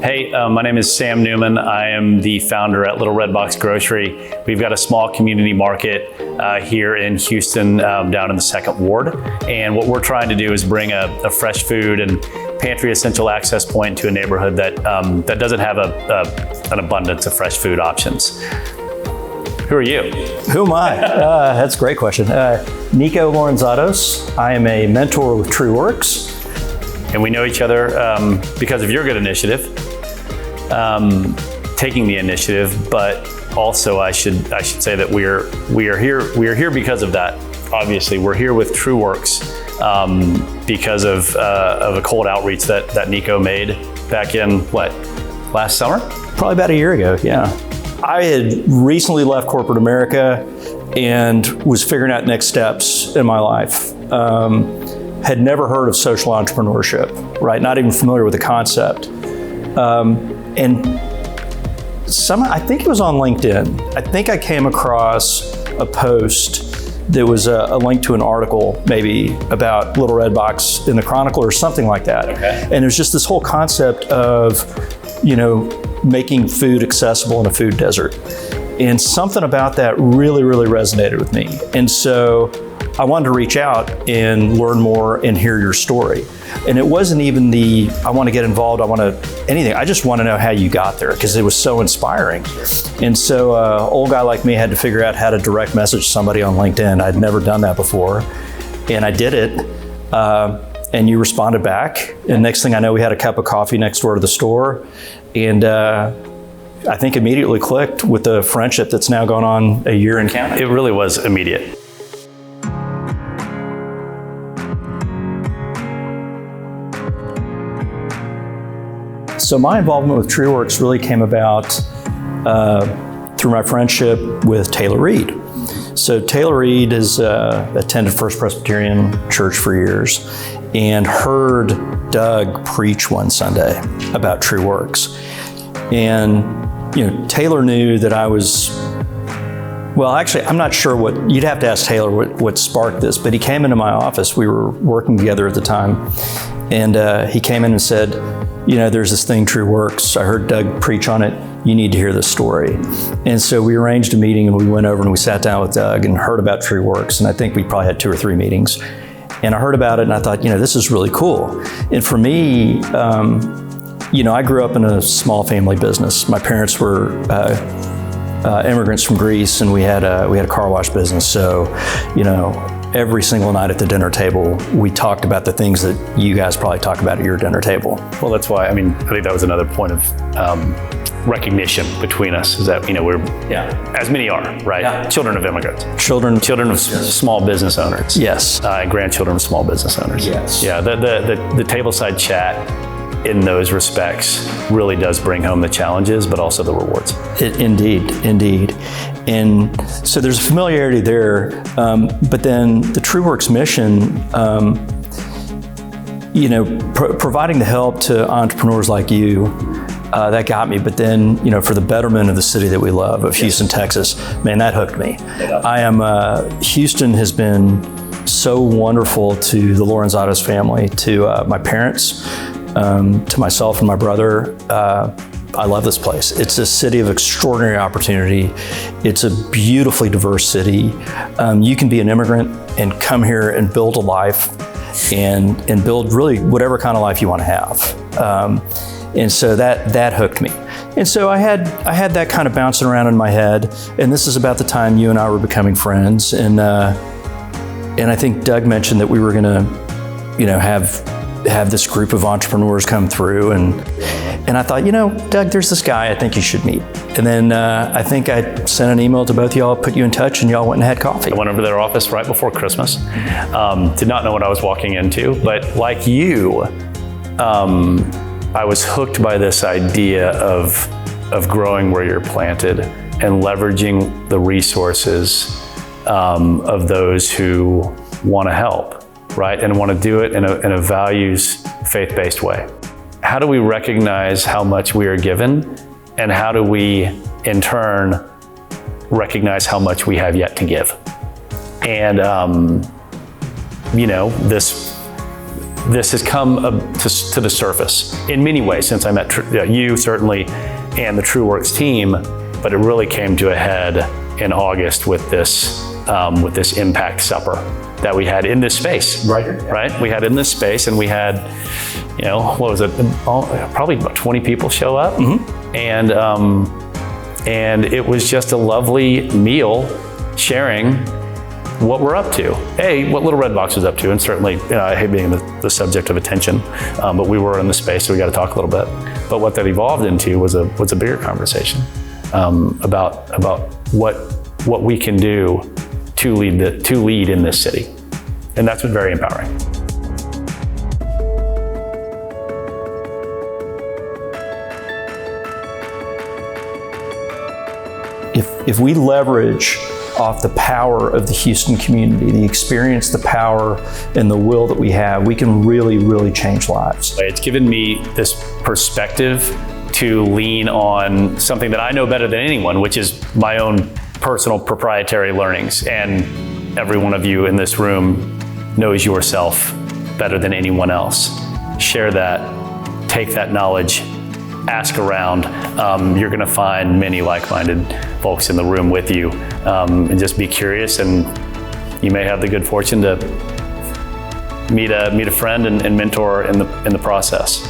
Hey, my name is Sam Newman. I am the founder at Little Red Box Grocery. We've got a small community market here in Houston, down in the 2nd Ward. And what we're trying to do is bring a fresh food and pantry essential access point to a neighborhood that doesn't have an abundance of fresh food options. Who are you? Who am I? That's a great question. Niko Lorentzatos. I am a mentor with TrueWorks. And we know each other because of your good initiative, taking the initiative, but also I should say that we are here because of that. Obviously, we're here with TrueWorks because of a cold outreach that Niko made back in last summer? Probably about a year ago, yeah. I had recently left corporate America and was figuring out next steps in my life. Had never heard of social entrepreneurship, right? Not even familiar with the concept. And I think it was on LinkedIn. I think I came across a post that was a link to an article maybe about Little Red Box in the Chronicle or something like that. Okay. And it was just this whole concept of, making food accessible in a food desert. And something about that really, really resonated with me. And so I wanted to reach out and learn more and hear your story. And it wasn't even I want to get involved, anything. I just want to know how you got there because it was so inspiring. And so an old guy like me had to figure out how to direct message somebody on LinkedIn. I'd never done that before. And I did it. And you responded back. And next thing I know, we had a cup of coffee next door to the store. And I think immediately clicked with the friendship that's now gone on a year and counting. It really was immediate. So my involvement with TrueWorks really came about through my friendship with Taylor Reed. So Taylor Reed has attended First Presbyterian Church for years and heard Doug preach one Sunday about TrueWorks. And Taylor knew that I was, actually, I'm not sure you'd have to ask Taylor what sparked this, but he came into my office. We were working together at the time. And he came in and said, there's this thing, TrueWorks. I heard Doug preach on it. You need to hear this story. And so we arranged a meeting and we went over and we sat down with Doug and heard about TrueWorks. And I think we probably had 2 or 3 meetings. And I heard about it and I thought, this is really cool. And for me, I grew up in a small family business. My parents were immigrants from Greece and we had a car wash business. So, every single night at the dinner table, we talked about the things that you guys probably talk about at your dinner table. Well, that's why, I think that was another point of recognition between us is that, we're, as many are, right? Yeah. Children of immigrants. Children of small business owners. Yes. And grandchildren of small business owners. Yes. Yeah, the tableside chat in those respects really does bring home the challenges, but also the rewards. Indeed. And so there's a familiarity there, but then the TrueWorks mission, providing the help to entrepreneurs like you, that got me. But then, for the betterment of the city that we love, of Houston, Texas, man, that hooked me. Houston has been so wonderful to the Lorentzatos family, to my parents, to myself and my brother. I love this place. It's a city of extraordinary opportunity. It's a beautifully diverse city. You can be an immigrant and come here and build a life and build really whatever kind of life you want to have. And so that hooked me. And so I had that kind of bouncing around in my head. And this is about the time you and I were becoming friends. And I think Doug mentioned that we were going to, have this group of entrepreneurs come through, and I thought, Doug, there's this guy I think you should meet. And then I think I sent an email to both y'all, put you in touch, and y'all went and had coffee. I went over to their office right before Christmas. Did not know what I was walking into, but like you, I was hooked by this idea of growing where you're planted and leveraging the resources of those who want to help. Right, and want to do it in a values, faith-based way. How do we recognize how much we are given, and how do we, in turn, recognize how much we have yet to give? And this this has come to the surface in many ways since I met you certainly and the TrueWorks team, but it really came to a head in August with this impact supper that we had in this space. Right? We had in this space, and we had, what was it? Probably about 20 people show up, and it was just a lovely meal, sharing what we're up to. What Little Red Box was up to, and certainly, I hate being the subject of attention, but we were in the space, so we got to talk a little bit. But what that evolved into was a bigger conversation about what we can do to lead in this city, and that's been very empowering. If we leverage off the power of the Houston community, the experience, the power, and the will that we have, we can really, really change lives. It's given me this perspective to lean on something that I know better than anyone, which is my own personal proprietary learnings. And every one of you in this room knows yourself better than anyone else. Share that, take that knowledge, ask around. You're gonna find many like-minded folks in the room with you, and just be curious, and you may have the good fortune to meet a friend and mentor in the process.